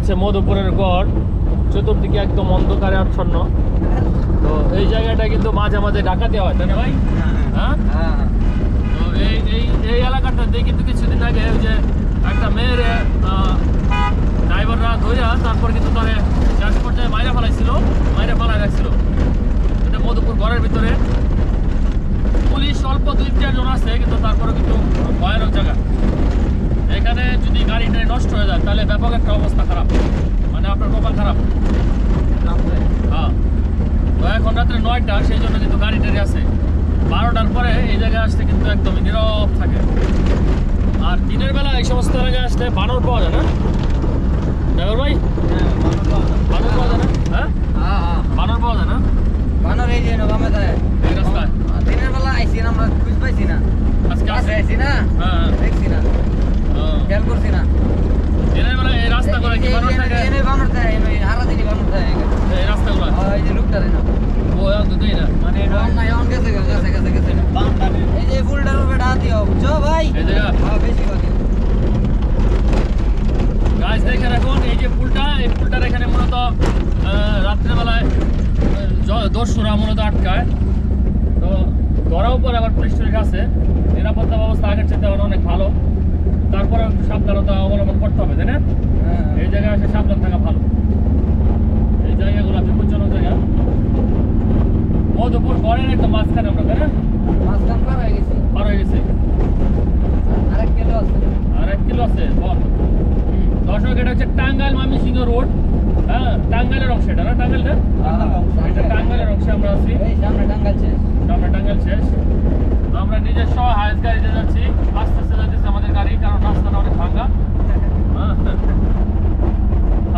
হচ্ছে মধুপুরের গড়, চতুর্দিকে একদম অন্ধকারে আচ্ছন্ন। তো এই জায়গাটা কিন্তু মাঝে মাঝে ডাকাতি হয়, তাই না ভাই? হ্যাঁ, তো এই এলাকাটাতে কিন্তু কিছুদিন আগে ওই যে একটা মেয়ের ড্রাইভাররা ধরিয়া তারপর কিন্তু তারা শেষ পর্যায়ে মাইরা ফেলাই রাখছিল। এটা মধুপুর গড়ের ভিতরে পুলিশ অল্প 2-4 জন আছে, কিন্তু তারপরে কিন্তু ভয়ানক জায়গা। এখানে যদি গাড়িটা নষ্ট হয়ে যায় তাহলে ব্যাপক একটা অবস্থা খারাপ, মানে আপনার কপাল খারাপ। হ্যাঁ, তো এখন রাত্রে 9টা, সেই জন্য কিন্তু গাড়ি টাড়ি আছে। 12টার পরে এই জায়গায় আসতে কিন্তু একদমই নীরব থাকে। আর দিনের বেলা এই সমস্ত জায়গায় আসলে বানর পাওয়া যায় না ড্রাইভার ভাই? বানর পাওয়া যায় না? হ্যাঁ, বানর পাওয়া যায় না? বানর এই যে বামে যায় এই রাস্তায়। দিনের বেলা আইছি না, আমরা খুঁজ পাইছি না। আজকে আইছি না, হ্যাঁ, দেখছি না, খেয়াল করছি না। দিনের বেলা এই রাস্তাগুলো কি বানর থাকে? বানর থাকে, হারা দিনই বানর থাকে এই রাস্তাগুলো এই যে লোকটা দেয় না, ও তো দেই না, মানে গেছে এই যে ফুলটার উপরে ডাক দিও, বুঝছো ভাই? এই জায়গা বেশি কথা গাছ দেখে রাখুন। এই যে এই পুলটার এখানে মূলত রাত্রেবেলায় দস্যুরা মূলত আটকায়। তো ধরাও পরে আবার পুলিশ টুলিশ আছে, নিরাপত্তা ব্যবস্থা আগের চেয়ে অনেক ভালো। তারপরে একটু সাবধানতা অবলম্বন করতে হবে, তাই না? এই জায়গায় এসে সাবধান থাকা ভালো। এই জায়গাগুলো বিপজ্জনক জায়গা। মধুপুর গড়ের একদম মাঝখানে আমরা, তাই না? মাঝখান পার হয়ে গেছি, আরেক কিলো আছে বল। দর্শক, এটা হচ্ছে টাঙ্গাইল ময়মনসিংহ রোড। হ্যাঁ, টাঙ্গাইলের অংশ এটা না? টাঙ্গাইলটা এটা টাঙ্গাইলের অংশে আমরা আছি। সামনে টাঙ্গাইল শেষ। তো আমরা নিজস্ব হাইস গাড়িতে যাচ্ছি, আস্তে আস্তে যাচ্ছি আমাদের গাড়ি, কারণ রাস্তাটা অনেক ভাঙা।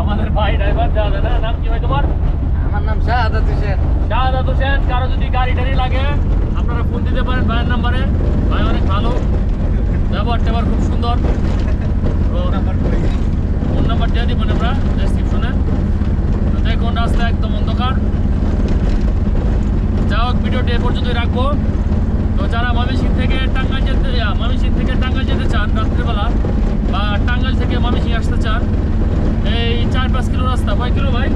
আমাদের ভাই ড্রাইভার যাওয়া যায় না। নাম কি ভাই তোমার? আমার নাম শাহাদাত হোসেন। কারো যদি গাড়ি টাড়ি লাগে আপনারা ফোন দিতে পারেন ভাইয়ের নাম্বারে। ভাই অনেক ভালো, ব্যবহার খুব সুন্দর। ফোন নাম্বার দিয়ে দিবেন আমরা ডেসক্রিপশনে। তো দেখুন রাস্তা একদম অন্ধকার। যা হোক, ভিডিওটি এ পর্যন্তই রাখবো। তো যারা ময়মনসিংহ থেকে টাঙ্গাইল যেতে চান রাত্রিবেলা, বা টাঙ্গাইল থেকে ময়মনসিংহ আসতে চান, এই 4-5 কিলো রাস্তা। কয় কিলো ভাই?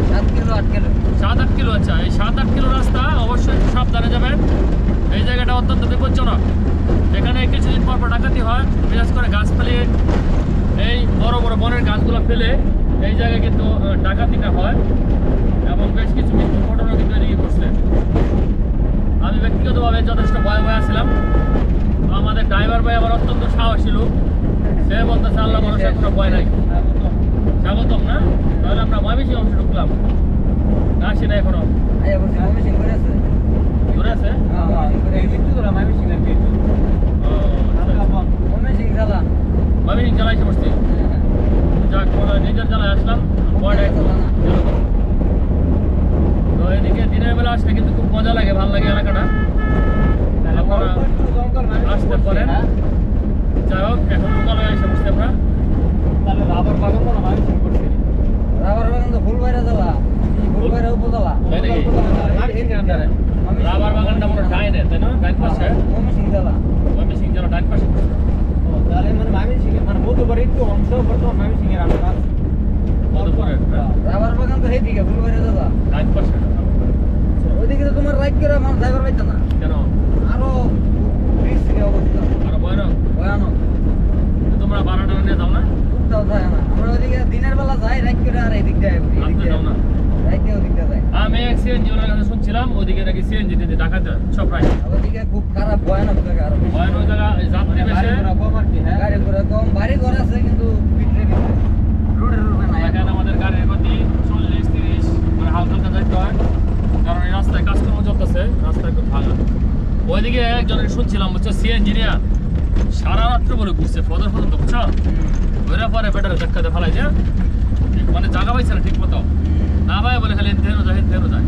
7-8 কিলো। আচ্ছা, এই 7-8 কিলো রাস্তা অবশ্যই একটু সাবধানে যাবেন। এই জায়গাটা অত্যন্ত বিপজ্জনক। এখানে কিছুদিন পর ডাকাতি হয়, বিশেষ করে গাছ ফেলে, এই বড় বড় বনের গাছগুলো ফেলে এই জায়গায় কিন্তু ডাকাতিটা হয়, এবং বেশ কিছু মৃত্যুর ঘটনা কিন্তু এদিকে ঘটছে। আমি ব্যক্তিগতভাবে যথেষ্ট ভয় ছিলাম। তো আমাদের ড্রাইভার ভাই আবার অত্যন্ত সাহসী লোক, সে বলতেছে আল্লাহ ভরসা, কোনো ভয় নাই। স্বাগতম না? তাহলে আমরা ময়মনসিংহ অংশে ঢুকলাম, আসি না এখনো। দূরে আছে? ময়মনসিংহ জেলায় এসে বসছি। যাক, নিজের জেলায় আসলাম। তো এদিকে দিনের বেলা আসলে কিন্তু খুব মজা লাগে, ভালো লাগে এলাকাটা। আপনারা আসতে পারেন। যাই হোক, এখন লোকালয়ে এসে বসছি আমরা। তাহলে রাবার বাগান তো ফুলবাইরা জেলা, ফুলবাইরা উপজেলা। রাবার বাগানটা মনে হয় ডাইনে, তাই না? ডাইন পাশে ময়মনসিংহ জেলা ডাইন পাশে। তাহলে মানে ময়মনসিংহের মানে মধুপুরের একটু অংশ বর্তমান ময়মনসিংহের আমরা মধুপুরের রাবার বাগান তো সেইদিকে ফুলবাইরা জেলা ডাইন পাশে। ওইদিকে তো তোমার রাইট করে আমার ড্রাইভার পাইতো না কেন? আরো অবস্থা আরো ভয়ানক। তোমরা 12টা নিয়ে যাও না? উঠতেও থাকে না, আমরা ওইদিকে দিনের বেলা যাই, রাইট করে আর এইদিক দিয়ে যাও না? রাইট দিয়ে ওদিক দিয়ে যাই। আমি এক সিএনজি ওনার কাছে শুনছিলাম, ওদিকে নাকি সিএনজি দিতে ডাকাতে সব রাইট। ওইদিকে খুব খারাপ ভয়ানক জায়গা, আরো ভয়ানক জায়গা। যাত্রী বেশি, গাড়ি ঘোড়া কম, বাড়ি ঘর আছে কিন্তু রোডের রূপে নাই। এখানে আমাদের গাড়ির গতি 40-30, মানে হালকা যাইতে হয়, কারণ এই রাস্তায় কাজকর্ম চলতেছে, রাস্তা একটু ভাঙা। ওইদিকে একজনের শুনছিলাম, বুঝছো, সিএনজি নিয়ে সারা রাত্রে বলে ঘুরছে, ফদর পর্যন্ত, বুঝছো, ঘুরে পরে বেটারে ধাক্কাতে ফেলাই যে, মানে জায়গা পাইছে না ঠিক মতো, না ভাই বলে খালি হেন যায়।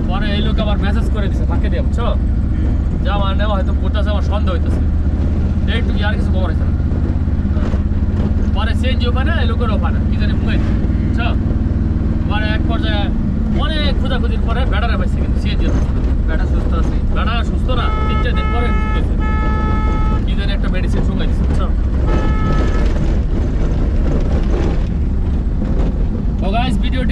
পরে এই লোক আবার মেসেজ করে দিচ্ছে ফাঁকে দিয়ে, বুঝছো, যা আমার নেওয়া হয়তো করতেছে, আমার সন্দেহ হইতেছে, এইটুকু আর কিছু খবর হয়েছে না। পরে সিএনজি ওখানে, এই লোকের ওখানে কি জানি মুখে, বুঝছো, পরে এক পর্যায়ে অনেক খোঁজাখুঁজির পরে ব্যাটারে পাইছে, কিন্তু সিএনজি ব্যাটা সুস্থ আছে, ব্যাটা সুস্থ না, 3-4 দিন পরে সুস্থ হয়েছে, কি জানি একটা মেডিসিন শুকাই দিচ্ছে, বুঝছো।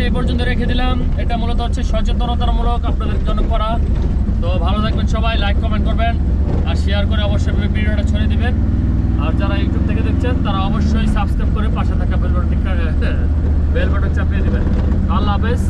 এই পর্যন্ত রেখে দিলাম। এটা মূলত হচ্ছে সচেতনতামূলক আপনাদের জন্য করা। তো ভালো থাকবেন সবাই, লাইক কমেন্ট করবেন আর শেয়ার করে অবশ্যই ভিডিওটা ছড়িয়ে দিবেন। আর যারা ইউটিউব থেকে দেখছেন তারা অবশ্যই সাবস্ক্রাইব করে পাশে থাকা বেল বাটন চাপিয়ে দিবেন। আল্লাহ হাফেজ।